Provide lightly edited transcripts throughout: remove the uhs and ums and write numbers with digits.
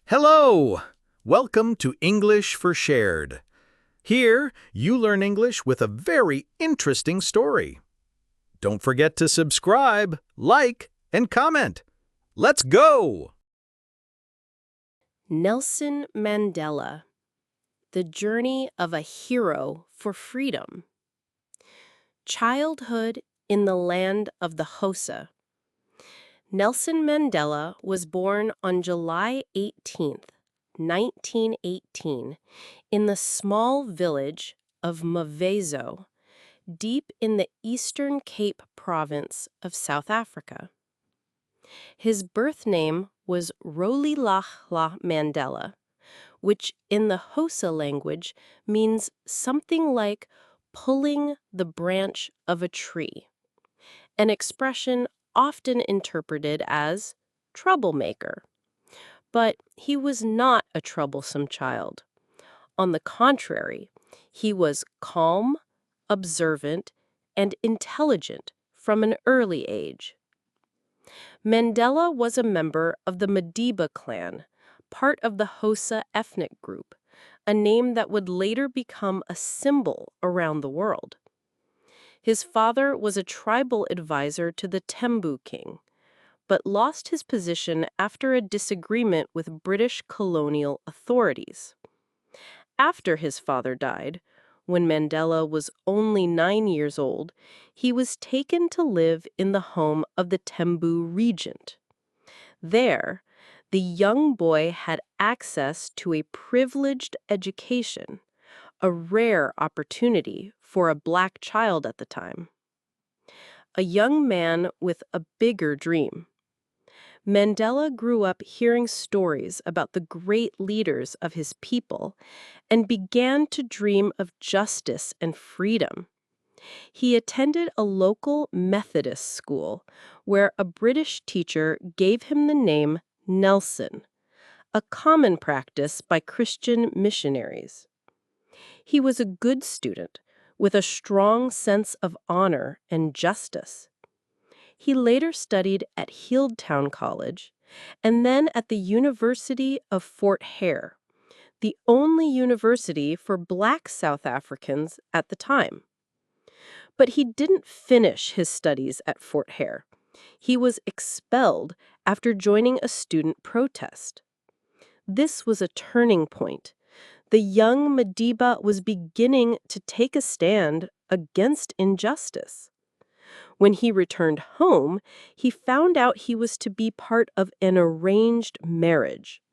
Hello! Welcome to English for Shared. Here, you learn English with a very interesting story. Don't forget to subscribe, like, and comment. Let's go! Nelson Mandela, The Journey of a Hero for Freedom. Childhood in the land of the Xhosa. Nelson Mandela was born on July 18th, 1918, in the small village of Mvezo, deep in the Eastern Cape province of South Africa. His birth name was Rolihlahla Mandela, which in the Xhosa language means something like pulling the branch of a tree, an expression often interpreted as troublemaker. But he was not a troublesome child. On the contrary, he was calm, observant, and intelligent from an early age. Mandela was a member of the Madiba clan, part of the Xhosa ethnic group, a name that would later become a symbol around the world. His father was a tribal advisor to the Tembu king, but lost his position after a disagreement with British colonial authorities. After his father died, when Mandela was only 9 years old, he was taken to live in the home of the Tembu regent. There, the young boy had access to a privileged education, a rare opportunity for a black child at the time. A young man with a bigger dream. Mandela grew up hearing stories about the great leaders of his people and began to dream of justice and freedom. He attended a local Methodist school where a British teacher gave him the name Nelson, a common practice by Christian missionaries. He was a good student with a strong sense of honor and justice. He later studied at Hildetown College and then at the University of Fort Hare, the only university for Black South Africans at the time. But he didn't finish his studies at Fort Hare. He was expelled after joining a student protest. This was a turning point. The young Madiba was beginning to take a stand against injustice. When he returned home, he found out he was to be part of an arranged marriage.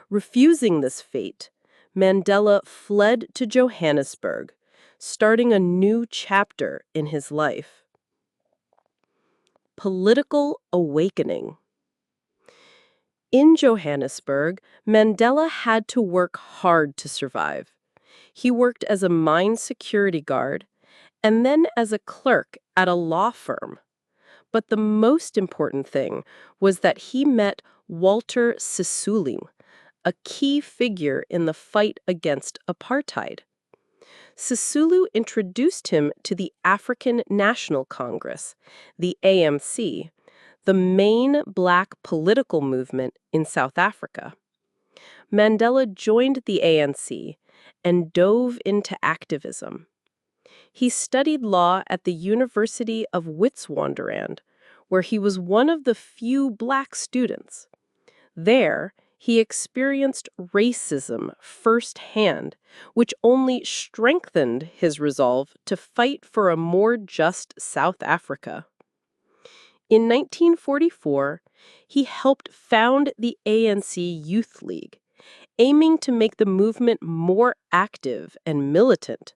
Refusing this fate, Mandela fled to Johannesburg, starting a new chapter in his life. Political awakening. In Johannesburg, Mandela had to work hard to survive. He worked as a mine security guard and then as a clerk at a law firm. But the most important thing was that he met Walter Sisulu, a key figure in the fight against apartheid. Sisulu introduced him to the African National Congress, the ANC, the main black political movement in South Africa. Mandela joined the ANC and dove into activism. He studied law at the University of Witwatersrand, where he was one of the few black students. There, he experienced racism firsthand, which only strengthened his resolve to fight for a more just South Africa. In 1944, he helped found the ANC Youth League, aiming to make the movement more active and militant.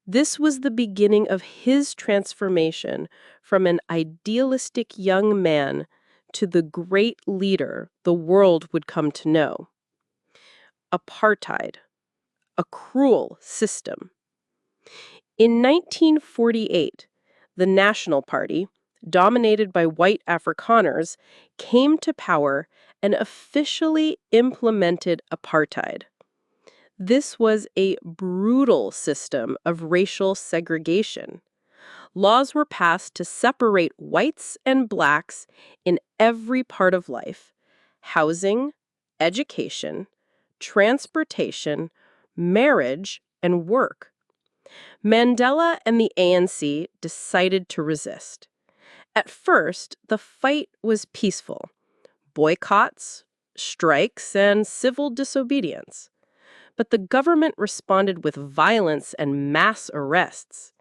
This was the beginning of his transformation from an idealistic young man to the great leader the world would come to know. Apartheid, a cruel system. In 1948, the National Party, dominated by white Afrikaners, came to power and officially implemented apartheid. This was a brutal system of racial segregation. Laws were passed to separate whites and blacks in every part of life: housing, education, transportation, marriage, and work. Mandela and the ANC decided to resist. At first, the fight was peaceful: boycotts, strikes, and civil disobedience. But the government responded with violence and mass arrests.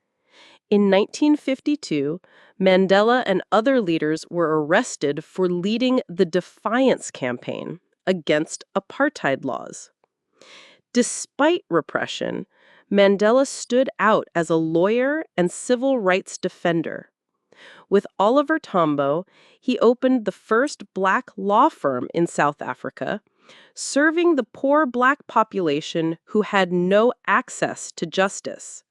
In 1952, Mandela and other leaders were arrested for leading the Defiance Campaign against apartheid laws. Despite repression, Mandela stood out as a lawyer and civil rights defender. With Oliver Tambo, he opened the first black law firm in South Africa, serving the poor black population who had no access to justice.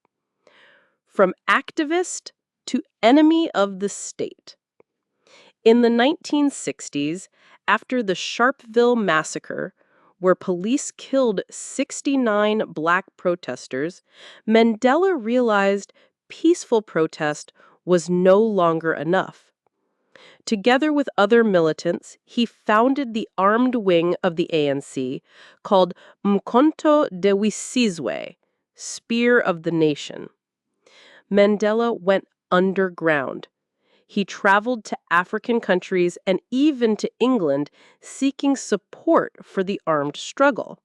From activist to enemy of the state. In the 1960s, after the Sharpeville massacre, where police killed 69 black protesters, Mandela realized peaceful protest was no longer enough. Together with other militants, he founded the armed wing of the ANC called Mkhonto de Wisizwe, Spear of the Nation. Mandela went underground. He traveled to African countries and even to England, seeking support for the armed struggle.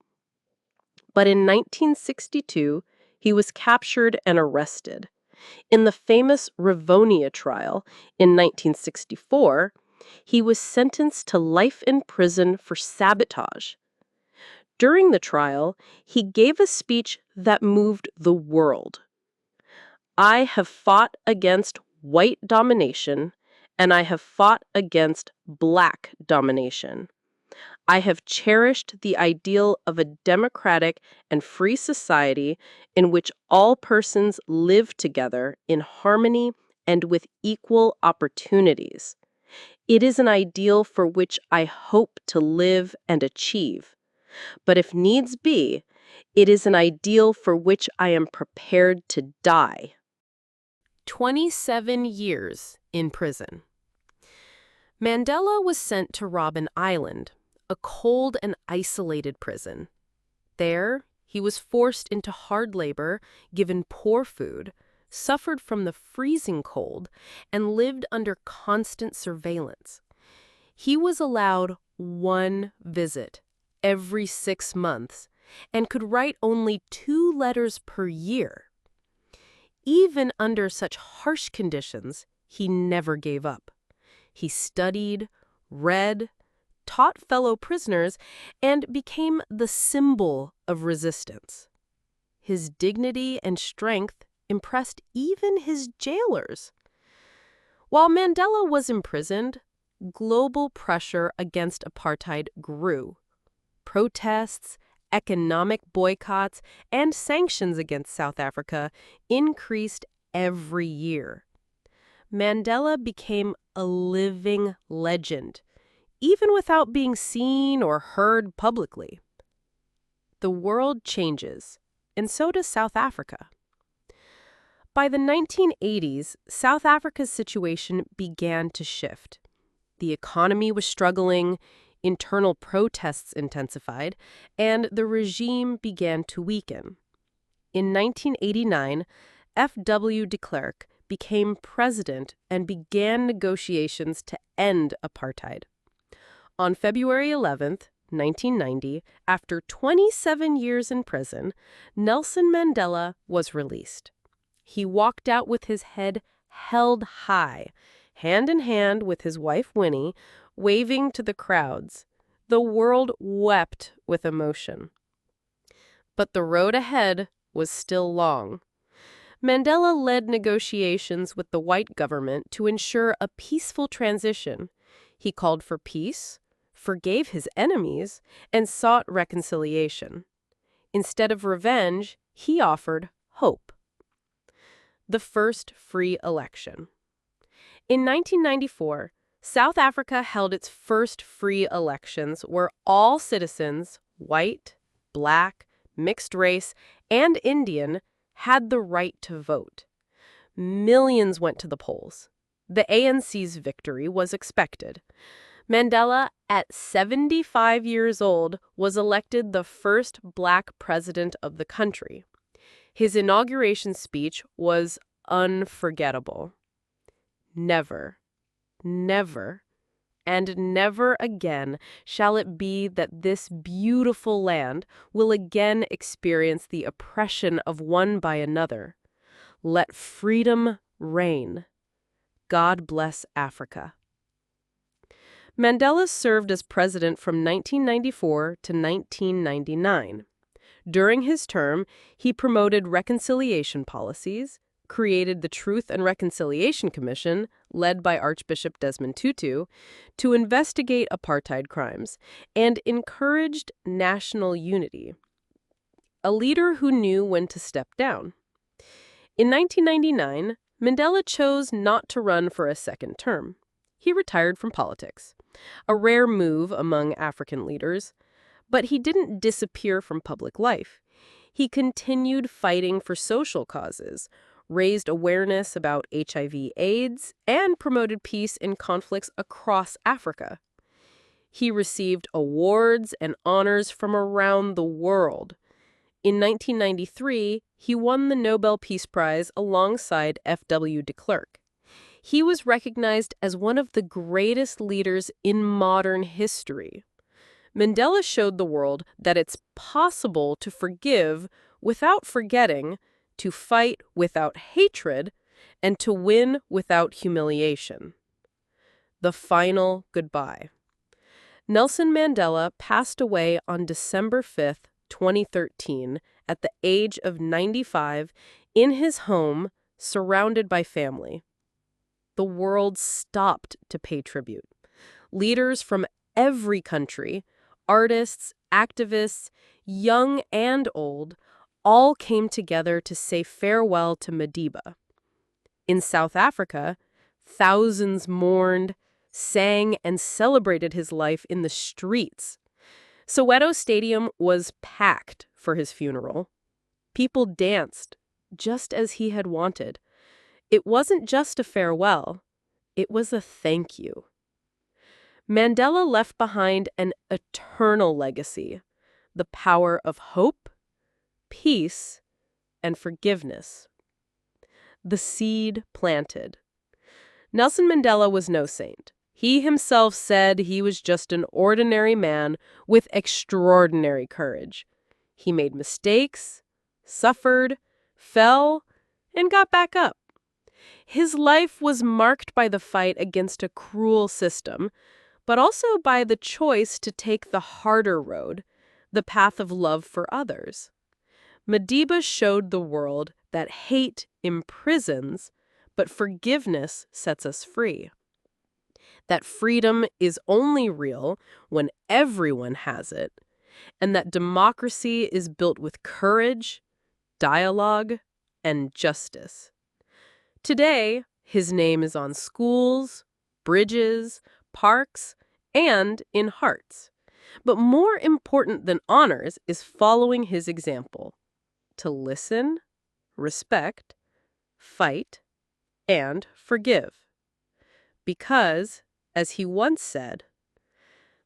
But in 1962, he was captured and arrested. In the famous Rivonia trial in 1964, he was sentenced to life in prison for sabotage. During the trial, he gave a speech that moved the world. "I have fought against white domination, and I have fought against black domination. I have cherished the ideal of a democratic and free society in which all persons live together in harmony and with equal opportunities. It is an ideal for which I hope to live and achieve. But if needs be, it is an ideal for which I am prepared to die." 27 years in prison. Mandela was sent to Robben Island, a cold and isolated prison. There, he was forced into hard labor, given poor food, suffered from the freezing cold, and lived under constant surveillance. He was allowed one visit every 6 months and could write only 2 letters per year. Even under such harsh conditions, he never gave up. He studied, read, taught fellow prisoners, and became the symbol of resistance. His dignity and strength impressed even his jailers. While Mandela was imprisoned, global pressure against apartheid grew. Protests, economic boycotts, and sanctions against South Africa increased every year. Mandela became a living legend, even without being seen or heard publicly. The world changes, and so does South Africa. By the 1980s, South Africa's situation began to shift. The economy was struggling, internal protests intensified, and the regime began to weaken. In 1989, F.W. de Klerk became president and began negotiations to end apartheid. On February 11, 1990, after 27 years in prison, Nelson Mandela was released. He walked out with his head held high, hand in hand with his wife Winnie, waving to the crowds. The world wept with emotion. But the road ahead was still long. Mandela led negotiations with the white government to ensure a peaceful transition. He called for peace, forgave his enemies, and sought reconciliation. Instead of revenge, he offered hope. The first free election. In 1994, South Africa held its first free elections where all citizens, white, black, mixed race, and Indian, had the right to vote. Millions went to the polls. The ANC's victory was expected. Mandela, at 75 years old, was elected the first Black president of the country. His inauguration speech was unforgettable. Never, never, and never again shall it be that this beautiful land will again experience the oppression of one by another. Let freedom reign. God bless Africa. Mandela served as president from 1994 to 1999. During his term, he promoted reconciliation policies, created the Truth and Reconciliation Commission, led by Archbishop Desmond Tutu, to investigate apartheid crimes, and encouraged national unity. A leader who knew when to step down. In 1999, Mandela chose not to run for a second term. He retired from politics, a rare move among African leaders. But he didn't disappear from public life. He continued fighting for social causes, raised awareness about HIV/AIDS, and promoted peace in conflicts across Africa. He received awards and honors from around the world. In 1993, he won the Nobel Peace Prize alongside F.W. de Klerk. He was recognized as one of the greatest leaders in modern history. Mandela showed the world that it's possible to forgive without forgetting, to fight without hatred, and to win without humiliation. The final goodbye. Nelson Mandela passed away on December 5, 2013, at the age of 95, in his home, surrounded by family. The world stopped to pay tribute. Leaders from every country, artists, activists, young and old, all came together to say farewell to Madiba. In South Africa, thousands mourned, sang, and celebrated his life in the streets. Soweto Stadium was packed for his funeral. People danced, just as he had wanted. It wasn't just a farewell, it was a thank you. Mandela left behind an eternal legacy, the power of hope, peace, and forgiveness. The seed planted. Nelson Mandela was no saint. He himself said he was just an ordinary man with extraordinary courage. He made mistakes, suffered, fell, and got back up. His life was marked by the fight against a cruel system, but also by the choice to take the harder road, the path of love for others. Madiba showed the world that hate imprisons, but forgiveness sets us free. That freedom is only real when everyone has it, and that democracy is built with courage, dialogue, and justice. Today, his name is on schools, bridges, parks, and in hearts. But more important than honors is following his example: to listen, respect, fight, and forgive. Because, as he once said,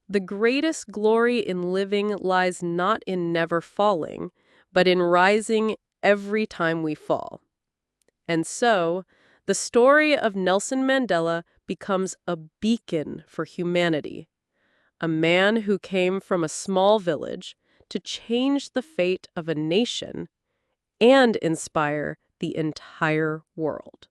the greatest glory in living lies not in never falling, but in rising every time we fall. And so, the story of Nelson Mandela becomes a beacon for humanity, a man who came from a small village to change the fate of a nation and inspire the entire world.